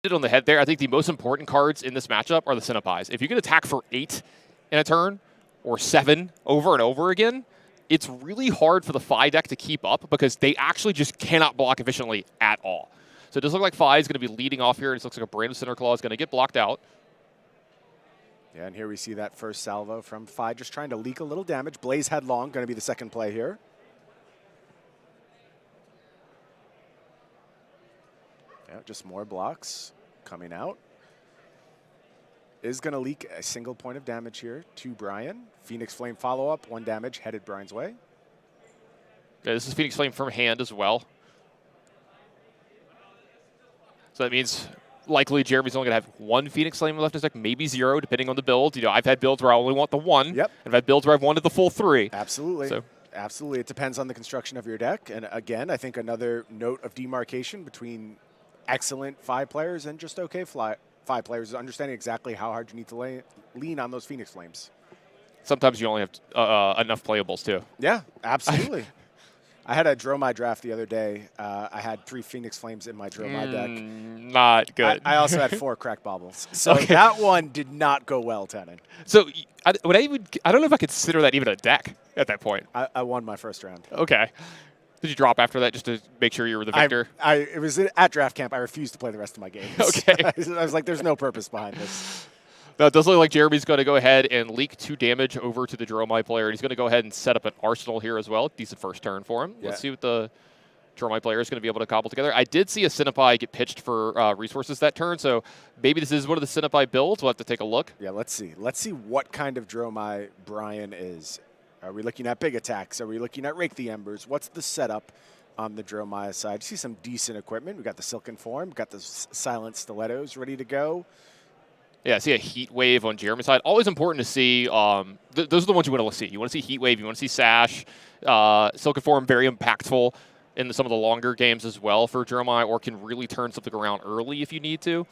Hit on the head there. I think the most important cards in this matchup are the Cinnapies. If you can attack for 8 in a turn, or 7 over and over again, it's really hard for the Fi deck to keep up because they actually just cannot block efficiently at all. So it does look like Fi is going to be leading off here. It looks like a Brand of Center Claw is going to get blocked out. Yeah, and here we see that first salvo from Fi just trying to leak a little damage. Blaze Headlong going to be the second play here. Yeah, just more blocks coming out. Is going to leak a single point of damage here to Brian. Phoenix Flame follow-up, 1 damage, headed Brian's way. Okay, this is Phoenix Flame from hand as well. So that means likely Jeremy's only going to have 1 Phoenix Flame left in his deck, maybe 0, depending on the build. You know, I've had builds where I only want the 1. Yep. And I've had builds where I've wanted the full 3. Absolutely. So. Absolutely. It depends on the construction of your deck. And again, I think another note of demarcation between excellent Fi players and just okay Fi players is understanding exactly how hard you need to lean on those Phoenix Flames. Sometimes you only have enough playables, too. Yeah, absolutely. I had a Dromai draft the other day. I had 3 Phoenix Flames in my Dromai deck. Not good. I also had 4 Crack Baubles. So that one did not go well, Tenon. So I don't know if I consider that even a deck at that point. I won my first round. Okay. Did you drop after that just to make sure you were the victor? It was at draft camp. I refused to play the rest of my games. Okay. I was like, there's no purpose behind this. Now, it does look like Jeremy's going to go ahead and leak 2 damage over to the Dromai player. He's going to go ahead and set up an arsenal here as well. Decent first turn for him. Yeah. Let's see what the Dromai player is going to be able to cobble together. I did see a Cinnapi get pitched for resources that turn, so maybe this is one of the Cinnapi builds. We'll have to take a look. Yeah, let's see. Let's see what kind of Dromai Brian is. Are we looking at big attacks? Are we looking at Rake the Embers? What's the setup on the Dromai side? You see some decent equipment. We've got the Silken Form. We've got the Silent Stilettos ready to go. Yeah, I see a Heat Wave on Jeremy's side. Always important to see. Those are the ones you want to see. You want to see Heat Wave. You want to see Sash. Silken Form, very impactful in some of the longer games as well for Dromai, or can really turn something around early if you need to.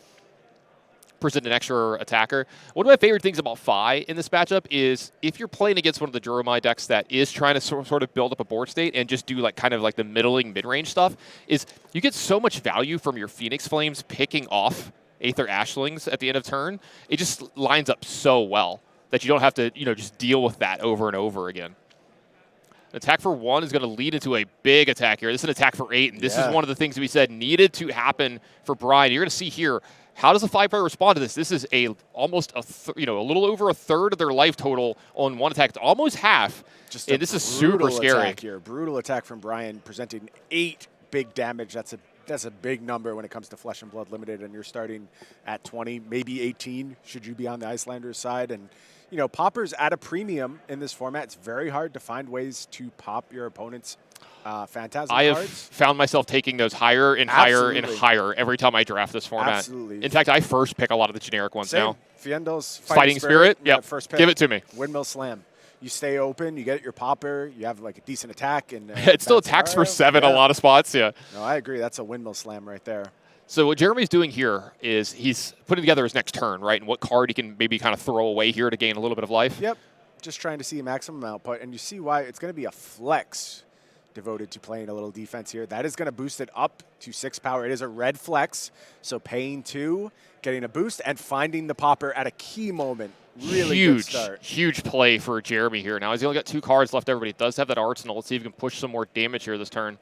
Present an extra attacker. One of my favorite things about Fi in this matchup is if you're playing against one of the Dromai decks that is trying to sort of build up a board state and just do like kind of like the middling mid-range stuff, is you get so much value from your Phoenix Flames picking off Aether Ashlings at the end of turn. It just lines up so well that you don't have to, just deal with that over and over again. An attack for 1 is going to lead into a big attack here. This is an attack for 8, and this is one of the things we said needed to happen for Brian. You're going to see here, how does a 5-player respond to this? This is almost a little over a third of their life total on 1 attack. It's almost half, and this is super scary. Here. Brutal attack from Brian, presenting 8 big damage. That's a big number when it comes to Flesh and Blood Limited, and you're starting at 20, maybe 18, should you be on the Icelanders side. And, Popper's at a premium in this format. It's very hard to find ways to pop your opponent's Phantasm I have cards. found myself taking those higher and higher and higher every time I draft this format. Absolutely. In fact, I first pick a lot of the generic ones now. Fiendo's Fighting Spirit? Yep. First pick. Give it to me. Windmill Slam. You stay open, you get your popper, you have like a decent attack. And it still attacks for 7 a lot of spots, yeah. No, I agree. That's a Windmill Slam right there. So what Jeremy's doing here is he's putting together his next turn, right? And what card he can maybe kind of throw away here to gain a little bit of life. Yep. Just trying to see maximum output. And you see why it's going to be a flex devoted to playing a little defense here. That is going to boost it up to 6 power. It is a red flex, so paying 2, getting a boost, and finding the popper at a key moment. Really good start. Huge play for Jeremy here. Now he's only got 2 cards left over, but he does have that arsenal. Let's see if he can push some more damage here this turn.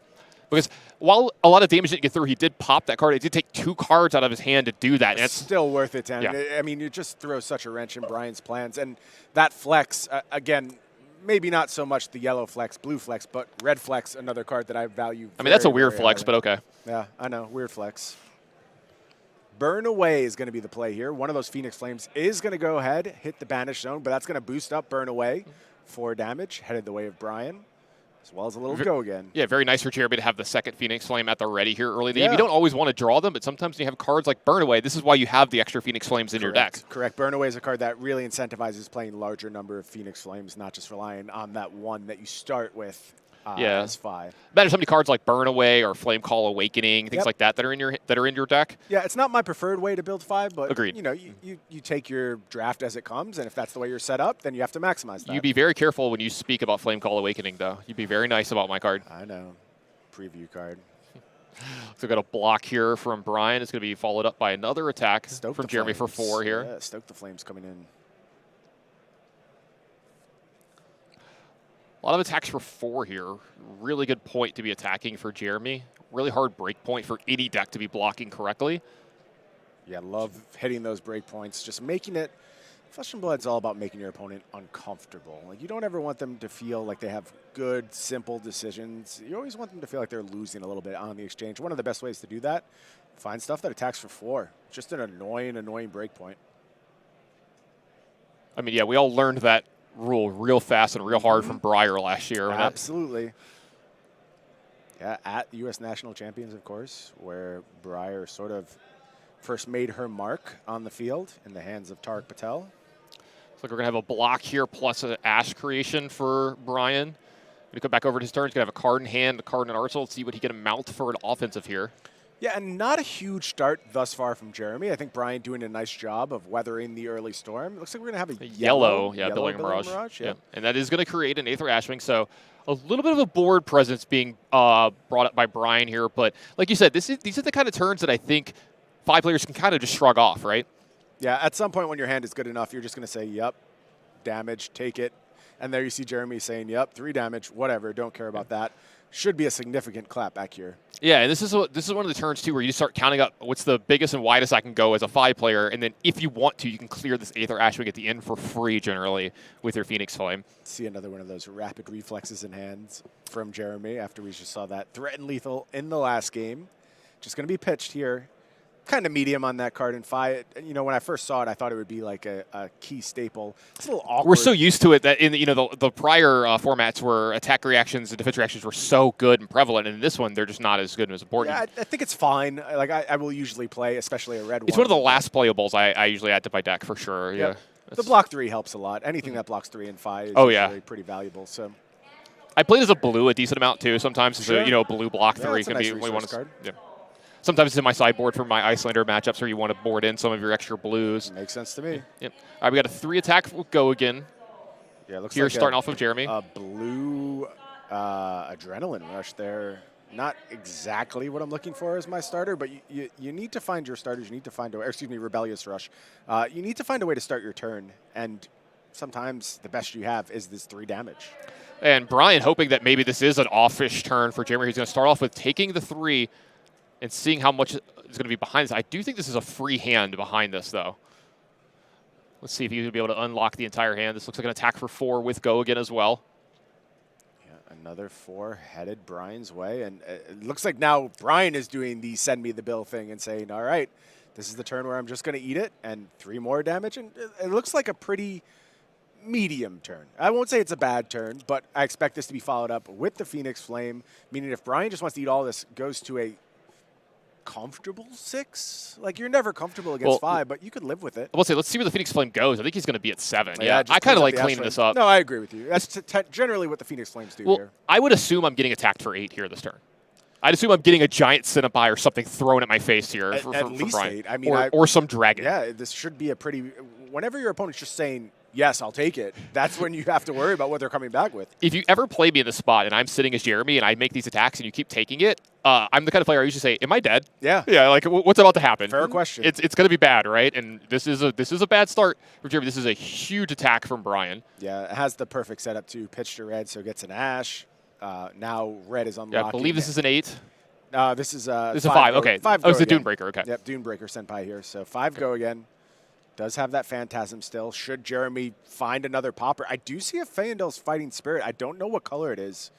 Because while a lot of damage didn't get through, he did pop that card. It did take 2 cards out of his hand to do that. And it's still worth it, Tim. Yeah. I mean, you just throw such a wrench in Brian's plans. And that flex, again, maybe not so much the yellow flex, blue flex, but red flex, another card that I value. I mean, that's a weird flex, but okay. Yeah, I know. Weird flex. Burn Away is going to be the play here. One of those Phoenix Flames is going to go ahead, hit the Banish Zone, but that's going to boost up Burn Away. 4 damage, headed the way of Brian, as well as a little go again. Yeah, very nice for Jeremy to have the second Phoenix Flame at the ready here early in the game. You don't always want to draw them, but sometimes when you have cards like Burn Away, this is why you have the extra Phoenix Flames in your deck. Correct. Burn Away is a card that really incentivizes playing larger number of Phoenix Flames, not just relying on that one that you start with. As 5. Matter so many cards like Burn Away or Flame Call Awakening, things like that are in your deck. Yeah, it's not my preferred way to build 5, but agreed. You take your draft as it comes, and if that's the way you're set up, then you have to maximize that. You be very careful when you speak about Flame Call Awakening, though. You be very nice about my card. I know. Preview card. So we've got a block here from Brian. It's going to be followed up by another attack from Jeremy for 4 here. Yeah, Stoke the Flames coming in. A lot of attacks for 4 here. Really good point to be attacking for Jeremy. Really hard break point for any deck to be blocking correctly. Yeah, love hitting those break points. Just making it. Flesh and Blood's all about making your opponent uncomfortable. Like, you don't ever want them to feel like they have good, simple decisions. You always want them to feel like they're losing a little bit on the exchange. One of the best ways to do that, find stuff that attacks for 4. Just an annoying break point. I mean, yeah, we all learned that rule real fast and real hard from Breyer last year. Absolutely. Yeah, at U.S. National Champions, of course, where Breyer sort of first made her mark on the field in the hands of Tarek Patel. Looks like we're going to have a block here plus an Ash creation for Brian. Going to come back over to his turn. He's going to have a card in hand, a card in arsenal. Let's see what he can mount for an offensive here. Yeah, and not a huge start thus far from Jeremy. I think Brian doing a nice job of weathring the early storm. It looks like we're going to have a yellow Billing Mirage. Yeah. And that is going to create an Aether Ashwing. So a little bit of a board presence being brought up by Brian here. But like you said, these are the kind of turns that I think 5 players can kind of just shrug off, right? Yeah, at some point when your hand is good enough, you're just going to say, yep, damage, take it. And there you see Jeremy saying, yep, 3 damage, whatever, don't care about that. Should be a significant clap back here. Yeah, and this is one of the turns, too, where you just start counting up what's the biggest and widest I can go as a 5 player, and then if you want to, you can clear this Aether Ashwing at the end for free, generally, with your Phoenix Flame. See another one of those rapid reflexes in hands from Jeremy after we just saw that threaten lethal in the last game. Just going to be pitched here. Kind of medium on that card in 5. You know, when I first saw it, I thought it would be like a key staple. It's a little awkward. We're so used to it that in the prior formats where attack reactions and defense reactions were so good and prevalent, and in this one they're just not as good and as important. Yeah, I think it's fine. Like I will usually play, especially a red one. It's one of the last playables I usually add to my deck for sure. Yep. Yeah, the block 3 helps a lot. Anything that blocks 3 and 5 is usually pretty valuable. So I played as a blue a decent amount too. Sometimes as a blue block 3 can be really one card. Yeah. Sometimes it's in my sideboard for my Icelander matchups where you want to board in some of your extra blues. Makes sense to me. Yep. All right, we got a 3 attack. We'll go again. Yeah, looks here like starting off with Jeremy. A blue adrenaline rush there. Not exactly what I'm looking for as my starter, but you need to find your starters. You need to find Rebellious Rush. You need to find a way to start your turn, and sometimes the best you have is this 3 damage. And Brian hoping that maybe this is an offish turn for Jeremy. He's going to start off with taking the 3 and seeing how much is going to be behind this. I do think this is a free hand behind this, though. Let's see if he's going to be able to unlock the entire hand. This looks like an attack for 4 with go again as well. Yeah, another 4 headed Brian's way. And it looks like now Brian is doing the send me the bill thing and saying, all right, this is the turn where I'm just going to eat it, and 3 more damage. And it looks like a pretty medium turn. I won't say it's a bad turn, but I expect this to be followed up with the Phoenix Flame, meaning if Brian just wants to eat all this, goes to a comfortable 6. Like, you're never comfortable against 5, but you could live with it. I will say, let's see where the Phoenix Flame goes. I think he's going to be at 7. Yeah, I kind of like cleaning this up. No, I agree with you. That's generally what the Phoenix Flames do here. I would assume I'm getting attacked for 8 here this turn. I'd assume I'm getting a giant Cinnabar or something thrown at my face here for least Brian. 8. I mean, or some dragon. Yeah, this should be a pretty. Whenever your opponent's just saying, yes, I'll take it, that's when you have to worry about what they're coming back with. If you ever play me in the spot and I'm sitting as Jeremy and I make these attacks and you keep taking it, I'm the kind of player I usually say, am I dead? Yeah. Yeah, like, what's about to happen? Fair question. It's going to be bad, right? And this is a bad start for Jeremy. This is a huge attack from Brian. Yeah, it has the perfect setup, too. Pitch to red, so it gets an Ash. Now red is unlocking. Yeah, I believe this is an 8. This is a 5. Okay. 5 oh, it's the again. Dunebreaker. Okay. Yep, Dunebreaker Senpai here. So 5 go again. Does have that Phantasm still. Should Jeremy find another popper? I do see a Faendal's Fighting Spirit. I don't know what color it is.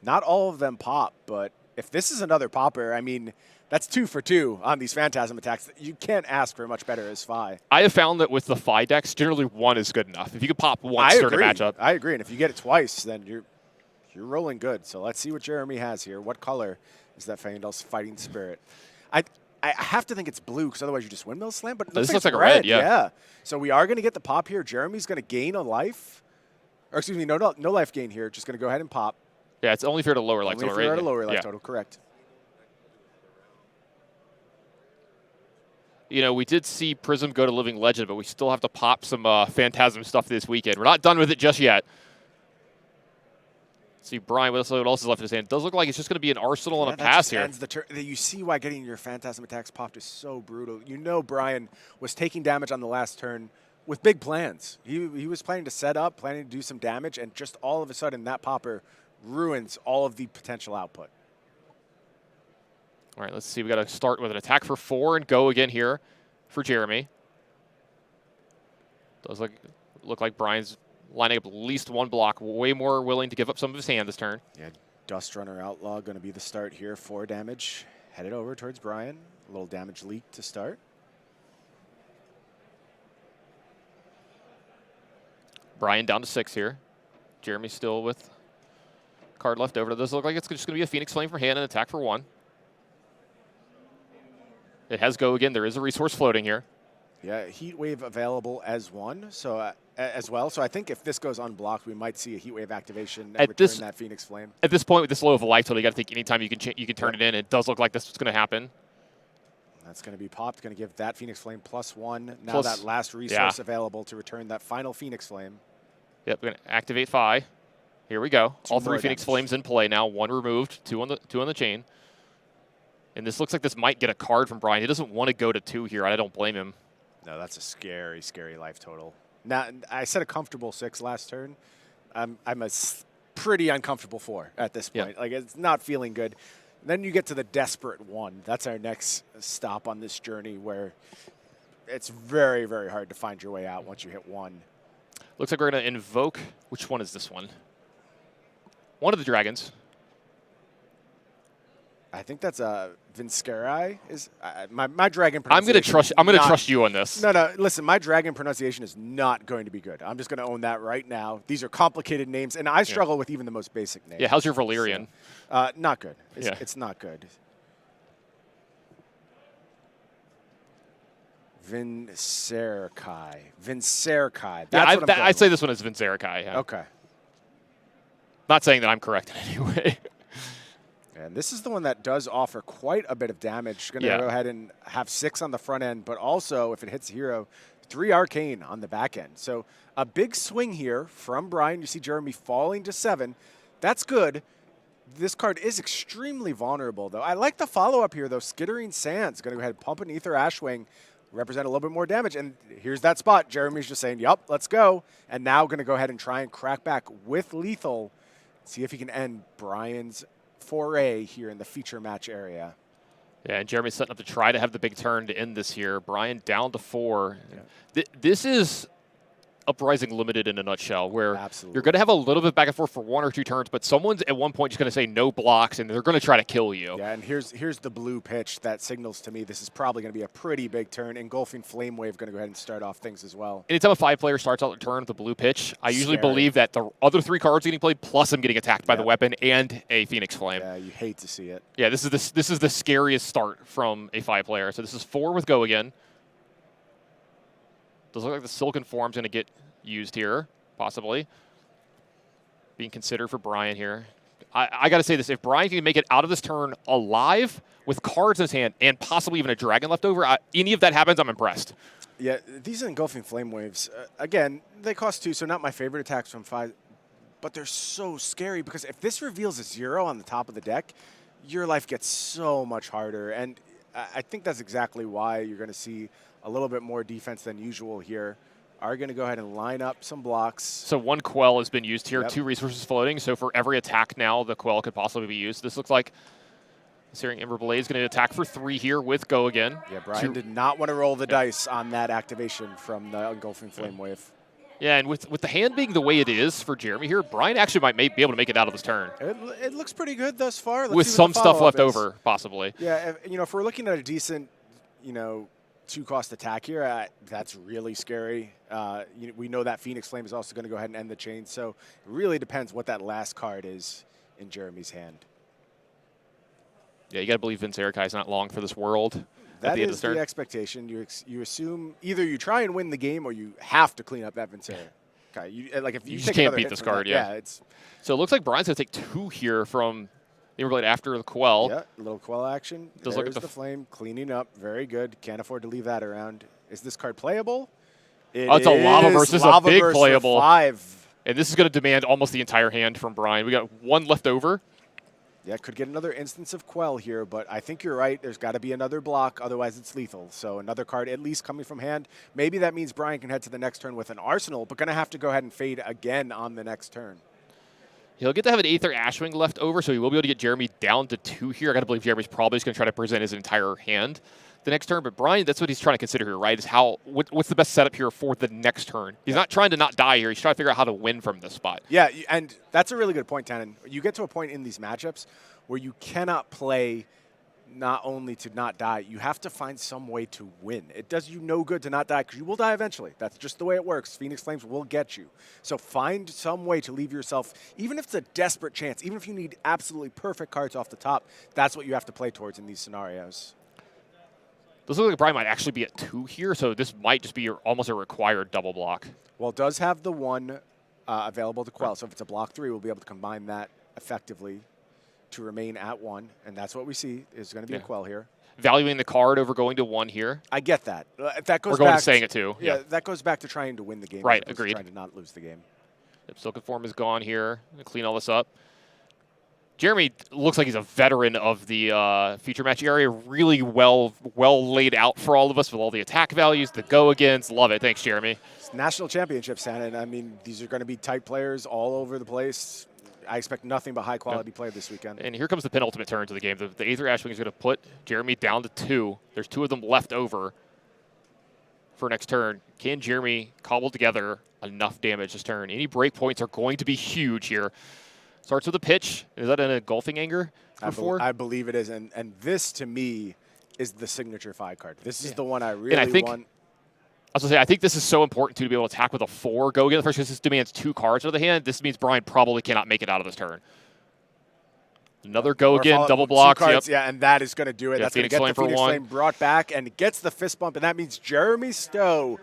Not all of them pop, but if this is another popper, I mean, that's 2 for 2 on these Phantasm attacks. You can't ask for much better as Phi. I have found that with the Phi decks, generally 1 is good enough. If you could pop once during a matchup. I agree, and if you get it twice, then you're rolling good. So let's see what Jeremy has here. What color is that Faendal's Fighting Spirit? I have to think it's blue, because otherwise you just Windmill Slam, but this looks like a red, yeah. So we are going to get the pop here. Jeremy's going to gain a life. Or excuse me, no life gain here. Just going to go ahead and pop. Yeah, it's only if you're at a lower life total, right? At a lower life total, correct. You know, we did see Prism go to Living Legend, but we still have to pop some Phantasm stuff this weekend. We're not done with it just yet. See Brian, what else is left in his hand? It does look like it's just going to be an arsenal and a that pass just here. Ends the turn. You see why getting your Phantasm attacks popped is so brutal. You know Brian was taking damage on the last turn with big plans. He was planning to set up, planning to do some damage, and just all of a sudden that popper ruins all of the potential output. All right, let's see. We got to start with an attack for 4 and go again here for Jeremy. Does look like Brian's lining up at least one block, way more willing to give up some of his hand this turn. Yeah, Dust Runner Outlaw going to be the start here. 4 damage. Headed over towards Brian. A little damage leak to start. Brian down to 6 here. Jeremy still with card left over. It does look like it's just going to be a Phoenix Flame for hand and attack for 1. It has go again. There is a resource floating here. Yeah, Heat Wave available as well. So I think if this goes unblocked, we might see a Heat Wave activation and return that Phoenix Flame. At this point, with this low of a life total, you got to think anytime you can turn it in. It does look like this is going to happen. That's going to be popped. Going to give that Phoenix Flame +1. Now that last resource available to return that final Phoenix Flame. Yep, we're going to activate Phi. Here we go. All 3 Phoenix Flames in play now. 1 removed, 2 on the chain. And this looks like this might get a card from Brian. He doesn't want to go to 2 here. I don't blame him. No, that's a scary, scary life total. Now, I said a comfortable 6 last turn. I'm a pretty uncomfortable 4 at this point. Yep. Like, it's not feeling good. Then you get to the desperate 1. That's our next stop on this journey where it's very, very hard to find your way out once you hit 1. Looks like we're going to invoke. Which one is this one? One of the dragons. I think that's a Vincerai. Is my dragon pronunciation? I'm gonna trust you on this. No. Listen, my dragon pronunciation is not going to be good. I'm just going to own that right now. These are complicated names, and I struggle with even the most basic names. Yeah. How's your Valyrian? So, not good. It's not good. Vincerkai. That's what I'd say this one is Vincerkai. Yeah. Okay. Not saying that I'm correct in any way. And this is the one that does offer quite a bit of damage. Going to go ahead and have 6 on the front end, but also, if it hits hero, 3 Arcane on the back end. So a big swing here from Brian. You see Jeremy falling to 7. That's good. This card is extremely vulnerable, though. I like the follow-up here, though. Skittering Sands going to go ahead and pump an Ether Ashwing, represent a little bit more damage. And here's that spot. Jeremy's just saying, yup, let's go. And now going to go ahead and try and crack back with Lethal. See if he can end Brian's foray here in the feature match area. Yeah, and Jeremy's setting up to try to have the big turn to end this here. Brian down to 4. Yeah. This is Uprising Limited in a nutshell, where you're going to have a little bit back and forth for 1 or 2 turns, but someone's at one point just going to say no blocks, and they're going to try to kill you. Yeah, and here's the blue pitch that signals to me this is probably going to be a pretty big turn. Engulfing Flame Wave going to go ahead and start off things as well. Anytime a 5-player starts out the turn with a blue pitch, I usually believe that the other 3 cards getting played, plus I'm getting attacked by the weapon and a Phoenix Flame. Yeah, you hate to see it. Yeah, this is the scariest start from a 5-player. So this is 4 with go again. Does look like the Silken Form's going to get used here, possibly. Being considered for Brian here. I got to say this. If Brian can make it out of this turn alive with cards in his hand and possibly even a dragon left over, any of that happens, I'm impressed. Yeah, these Engulfing Flame Waves, again, they cost 2, so not my favorite attacks from 5, but they're so scary because if this reveals a 0 on the top of the deck, your life gets so much harder. And I think that's exactly why you're going to see a little bit more defense than usual here. Are going to go ahead and line up some blocks. So 1 Quell has been used here, 2 resources floating. So for every attack now, the Quell could possibly be used. This looks like Searing Ember Blade is going to attack for 3 here with go again. Yeah, Brian did not want to roll the dice on that activation from the Engulfing Flame Wave. Yeah, and with the hand being the way it is for Jeremy here, Brian actually might be able to make it out of this turn. It looks pretty good thus far. Let's with some stuff left over, possibly. Yeah, if we're looking at a decent, 2-cost attack here, that's really scary. We know that Phoenix Flame is also going to go ahead and end the chain, so it really depends what that last card is in Jeremy's hand. Yeah, you got to believe Vincerkai is not long for this world. That is the expectation. You assume either you try and win the game or you have to clean up that Vincere. Okay, if you just can't beat this card. It's so it looks like Brian's going to take 2 here from the Everblade after the Quell. Yeah, a little Quell action. There's the flame cleaning up. Very good. Can't afford to leave that around. Is this card playable? It's a Lava Burst. This is a big playable. 5. And this is going to demand almost the entire hand from Brian. We got one left over. Yeah, could get another instance of Quell here, but I think you're right. There's got to be another block, otherwise it's lethal. So another card at least coming from hand. Maybe that means Brian can head to the next turn with an arsenal, but going to have to go ahead and fade again on the next turn. He'll get to have an Aether Ashwing left over, so he will be able to get Jeremy down to 2 here. I got to believe Jeremy's probably just going to try to present his entire hand the next turn. But Brian, that's what he's trying to consider here, right? Is what's the best setup here for the next turn? He's not trying to not die here. He's trying to figure out how to win from this spot. Yeah, and that's a really good point, Tannen. You get to a point in these matchups where you cannot play not only to not die, you have to find some way to win. It does you no good to not die because you will die eventually. That's just the way it works. Phoenix Flames will get you. So find some way to leave yourself, even if it's a desperate chance, even if you need absolutely perfect cards off the top, that's what you have to play towards in these scenarios. This looks like Brian might actually be at 2 here, so this might just be almost a required double block. Well, it does have the 1 available to Quell, so if it's a block 3, we'll be able to combine that effectively to remain at 1, and that's what we see is going to be a Quell here. Valuing the card over going to 1 here. I get that. That goes We're going back to saying it too. Yeah, that goes back to trying to win the game. Right, agreed. Trying to not lose the game. Yep, Silken Form is gone here. Clean all this up. Jeremy looks like he's a veteran of the feature match area. Really well laid out for all of us with all the attack values, the go against. Love it. Thanks, Jeremy. It's national championships, and I mean, these are going to be tight players all over the place. I expect nothing but high-quality play this weekend. And here comes the penultimate turn to the game. The Aether Ashwing is going to put Jeremy down to 2. There's 2 of them left over for next turn. Can Jeremy cobble together enough damage this turn? Any break points are going to be huge here. Starts with a pitch. Is that an engulfing anger? I believe it is, and this, to me, is the signature 5 card. This is the one I really want. I was going to say, I think this is so important to be able to attack with a 4 go again. First, because this demands 2 cards out of the hand. This means Brian probably cannot make it out of this turn. Another go again, double block. Yep. Yeah, and that is going to do it. Yeah, that's going to get the Phoenix Flame brought back, and it gets the fist bump, and that means Jeremy Stowe